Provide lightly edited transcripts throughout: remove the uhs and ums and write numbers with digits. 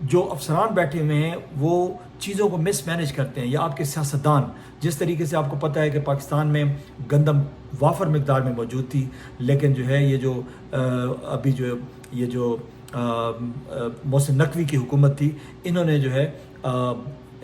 جو افسران بیٹھے ہوئے ہیں وہ چیزوں کو مس مینیج کرتے ہیں، یا آپ کے سیاستدان، جس طریقے سے آپ کو پتہ ہے کہ پاکستان میں گندم وافر مقدار میں موجود تھی، لیکن جو ہے یہ جو ابھی جو یہ جو محسن نقوی کی حکومت تھی، انہوں نے جو ہے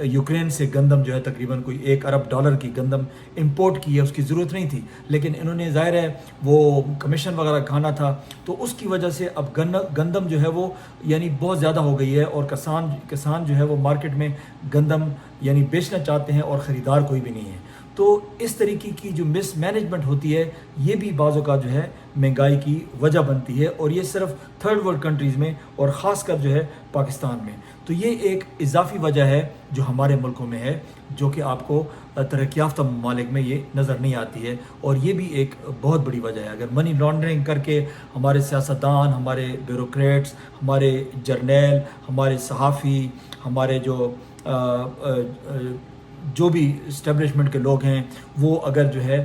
یوکرین سے گندم جو ہے تقریباً کوئی $1 ارب کی گندم امپورٹ کی ہے، اس کی ضرورت نہیں تھی، لیکن انہوں نے ظاہر ہے وہ کمیشن وغیرہ کھانا تھا، تو اس کی وجہ سے اب گندم جو ہے وہ یعنی بہت زیادہ ہو گئی ہے، اور کسان جو ہے وہ مارکیٹ میں گندم یعنی بیچنا چاہتے ہیں اور خریدار کوئی بھی نہیں ہے۔ تو اس طریقے کی جو مس مینجمنٹ ہوتی ہے، یہ بھی بعض اوقات جو ہے مہنگائی کی وجہ بنتی ہے، اور یہ صرف تھرڈ ورلڈ کنٹریز میں اور خاص کر جو ہے پاکستان میں۔ تو یہ ایک اضافی وجہ ہے جو ہمارے ملکوں میں ہے، جو کہ آپ کو ترقی یافتہ ممالک میں یہ نظر نہیں آتی ہے، اور یہ بھی ایک بہت بڑی وجہ ہے۔ اگر منی لانڈرنگ کر کے ہمارے سیاستدان، ہمارے بیوروکریٹس، ہمارے جرنیل، ہمارے صحافی، ہمارے جو بھی اسٹیبلشمنٹ کے لوگ ہیں، وہ اگر جو ہے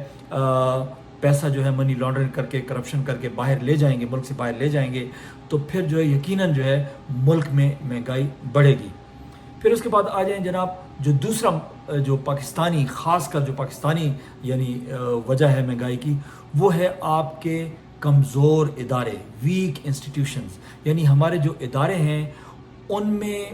پیسہ جو ہے منی لانڈرنگ کر کے، کرپشن کر کے باہر لے جائیں گے، ملک سے باہر لے جائیں گے، تو پھر جو ہے یقیناً جو ہے ملک میں مہنگائی بڑھے گی۔ پھر اس کے بعد آ جائیں جناب، جو دوسرا جو پاکستانی، خاص کر جو پاکستانی یعنی وجہ ہے مہنگائی کی، وہ ہے آپ کے کمزور ادارے، ویک انسٹیٹیوشنز، یعنی ہمارے جو ادارے ہیں ان میں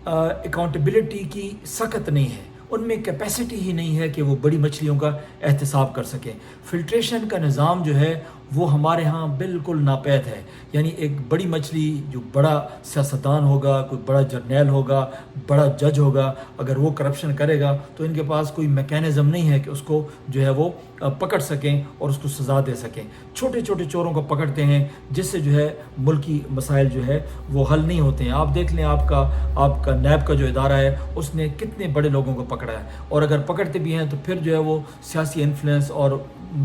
اکاؤنٹیبلٹی کی سخت نہیں ہے، ان میں کیپیسٹی ہی نہیں ہے کہ وہ بڑی مچھلیوں کا احتساب کر سکیں۔ فلٹریشن کا نظام جو ہے وہ ہمارے ہاں بالکل ناپید ہے، یعنی ایک بڑی مچھلی، جو بڑا سیاستدان ہوگا، کوئی بڑا جرنیل ہوگا، بڑا جج ہوگا، اگر وہ کرپشن کرے گا تو ان کے پاس کوئی میکینزم نہیں ہے کہ اس کو جو ہے وہ پکڑ سکیں اور اس کو سزا دے سکیں۔ چھوٹے چھوٹے چوروں کو پکڑتے ہیں، جس سے جو ہے ملکی مسائل جو ہے وہ حل نہیں ہوتے ہیں۔ آپ دیکھ لیں، آپ کا نیب کا جو ادارہ ہے، اس نے کتنے بڑے لوگوں کو پکڑا ہے، اور اگر پکڑتے بھی ہیں تو پھر جو ہے وہ سیاسی انفلوئنس اور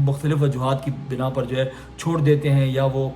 مختلف وجوہات کی بنا پر جو ہے چھوڑ دیتے ہیں، یا وہ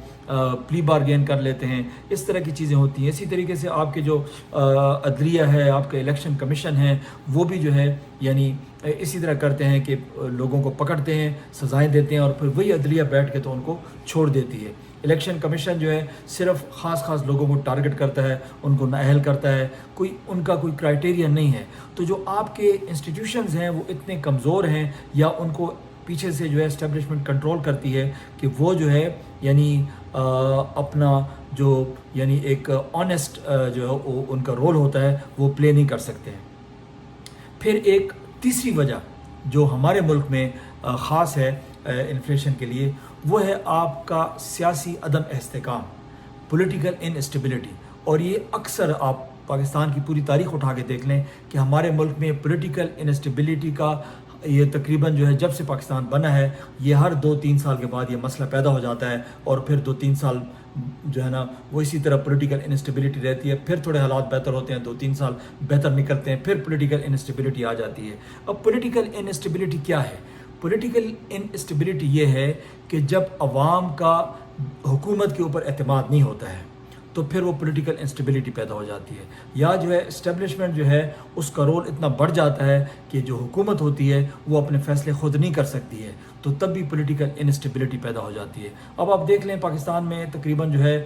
پلی بارگین کر لیتے ہیں۔ اس طرح کی چیزیں ہوتی ہیں۔ اسی طریقے سے آپ کے جو عدلیہ ہے، آپ کا الیکشن کمیشن ہے، وہ بھی جو ہے یعنی اسی طرح کرتے ہیں کہ لوگوں کو پکڑتے ہیں، سزائیں دیتے ہیں، اور پھر وہی عدلیہ بیٹھ کے تو ان کو چھوڑ دیتی ہے۔ الیکشن کمیشن جو ہے صرف خاص لوگوں کو ٹارگٹ کرتا ہے، ان کو نااہل کرتا ہے، ان کا کوئی کرائٹیریا نہیں ہے۔ تو جو آپ کے انسٹیٹیوشنز ہیں وہ اتنے کمزور ہیں، یا ان کو پیچھے سے جو ہے اسٹیبلشمنٹ کنٹرول کرتی ہے کہ وہ جو ہے یعنی اپنا جو یعنی ایک آنیسٹ جو ہے ان کا رول ہوتا ہے وہ پلے نہیں کر سکتے ہیں۔ پھر ایک تیسری وجہ جو ہمارے ملک میں خاص ہے انفلیشن کے لیے، وہ ہے آپ کا سیاسی عدم استحکام، پولیٹیکل انسٹیبلٹی۔ اور یہ اکثر آپ پاکستان کی پوری تاریخ اٹھا کے دیکھ لیں کہ ہمارے ملک میں پولیٹیکل انسٹیبلٹی کا یہ تقریباً جو ہے جب سے پاکستان بنا ہے، یہ ہر 2-3 سال کے بعد یہ مسئلہ پیدا ہو جاتا ہے، اور پھر 2-3 سال جو ہے نا وہ اسی طرح پولیٹیکل انسٹیبلٹی رہتی ہے، پھر تھوڑے حالات بہتر ہوتے ہیں، 2-3 سال بہتر نکلتے ہیں، پھر پولیٹیکل انسٹیبلٹی آ جاتی ہے۔ اب پولیٹیکل انسٹیبلٹی کیا ہے؟ پولیٹیکل انسٹیبلٹی یہ ہے کہ جب عوام کا حکومت کے اوپر اعتماد نہیں ہوتا ہے تو پھر وہ پولیٹیکل انسٹیبلٹی پیدا ہو جاتی ہے، یا جو ہے اسٹیبلشمنٹ جو ہے اس کا رول اتنا بڑھ جاتا ہے کہ جو حکومت ہوتی ہے وہ اپنے فیصلے خود نہیں کر سکتی ہے، تو تب بھی پولیٹیکل انسٹیبلٹی پیدا ہو جاتی ہے۔ اب آپ دیکھ لیں پاکستان میں تقریباً جو ہے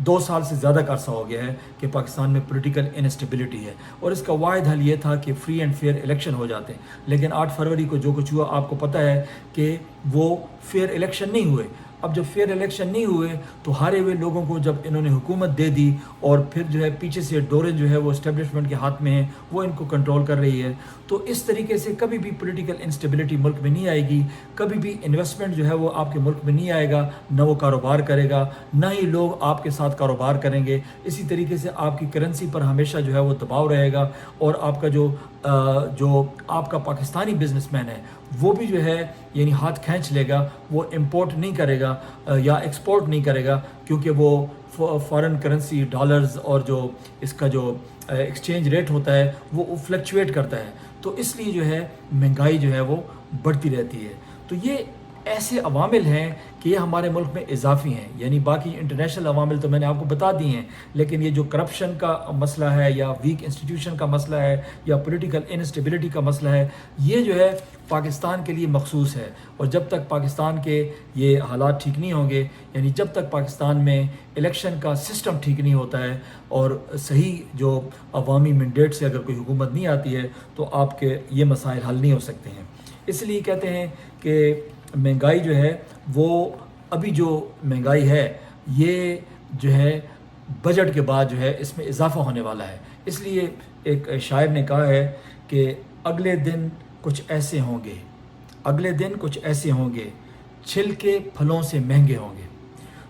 2 سال سے زیادہ کا عرصہ ہو گیا ہے کہ پاکستان میں پولیٹیکل انسٹیبلٹی ہے، اور اس کا واحد حل یہ تھا کہ فری اینڈ فیئر الیکشن ہو جاتے ہیں، لیکن 8 فروری کو جو کچھ ہوا آپ کو پتہ ہے کہ وہ فیئر الیکشن نہیں ہوئے۔ اب جب فیئر الیکشن نہیں ہوئے تو ہارے ہوئے لوگوں کو جب انہوں نے حکومت دے دی، اور پھر جو ہے پیچھے سے ڈوریں جو ہے وہ اسٹیبلشمنٹ کے ہاتھ میں ہیں، وہ ان کو کنٹرول کر رہی ہے، تو اس طریقے سے کبھی بھی پولیٹیکل انسٹیبلٹی ملک میں نہیں آئے گی، کبھی بھی انویسٹمنٹ جو ہے وہ آپ کے ملک میں نہیں آئے گا، نہ وہ کاروبار کرے گا، نہ ہی لوگ آپ کے ساتھ کاروبار کریں گے۔ اسی طریقے سے آپ کی کرنسی پر ہمیشہ جو ہے وہ دباؤ رہے گا، اور آپ کا جو آپ کا پاکستانی بزنس مین ہے وہ بھی جو ہے یعنی ہاتھ کھینچ لے گا، وہ امپورٹ نہیں کرے گا یا ایکسپورٹ نہیں کرے گا، کیونکہ وہ فارن کرنسی ڈالرز اور جو اس کا جو ایکسچینج ریٹ ہوتا ہے وہ فلکچویٹ کرتا ہے، تو اس لیے جو ہے مہنگائی جو ہے وہ بڑھتی رہتی ہے۔ تو یہ ایسے عوامل ہیں کہ یہ ہمارے ملک میں اضافی ہیں. یعنی باقی انٹرنیشنل عوامل تو میں نے آپ کو بتا دی ہیں، لیکن یہ جو کرپشن کا مسئلہ ہے یا ویک انسٹیٹیوشن کا مسئلہ ہے یا پولیٹیکل انسٹیبلٹی کا مسئلہ ہے، یہ جو ہے پاکستان کے لیے مخصوص ہے. اور جب تک پاکستان کے یہ حالات ٹھیک نہیں ہوں گے، یعنی جب تک پاکستان میں الیکشن کا سسٹم ٹھیک نہیں ہوتا ہے اور صحیح جو عوامی مینڈیٹ سے اگر کوئی حکومت نہیں آتی ہے، تو آپ کے یہ مسائل حل نہیں ہو سکتے ہیں. اس لیے کہتے ہیں کہ مہنگائی جو ہے وہ ابھی جو مہنگائی ہے یہ جو ہے بجٹ کے بعد جو ہے اس میں اضافہ ہونے والا ہے. اس لیے ایک شاعر نے کہا ہے کہ اگلے دن کچھ ایسے ہوں گے، اگلے دن کچھ ایسے ہوں گے، چھلکے پھلوں سے مہنگے ہوں گے.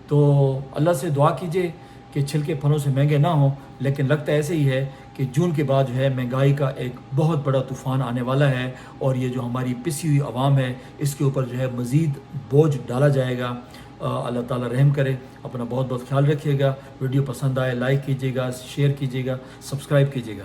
تو اللہ سے دعا کیجئے کہ چھلکے پھلوں سے مہنگے نہ ہوں، لیکن لگتا ایسے ہی ہے کہ جون کے بعد جو ہے مہنگائی کا ایک بہت بڑا طوفان آنے والا ہے، اور یہ جو ہماری پسی ہوئی عوام ہے اس کے اوپر جو ہے مزید بوجھ ڈالا جائے گا. اللہ تعالیٰ رحم کرے. اپنا بہت بہت خیال رکھیے گا. ویڈیو پسند آئے لائک کیجیے گا، شیئر کیجیے گا، سبسکرائب کیجیے گا.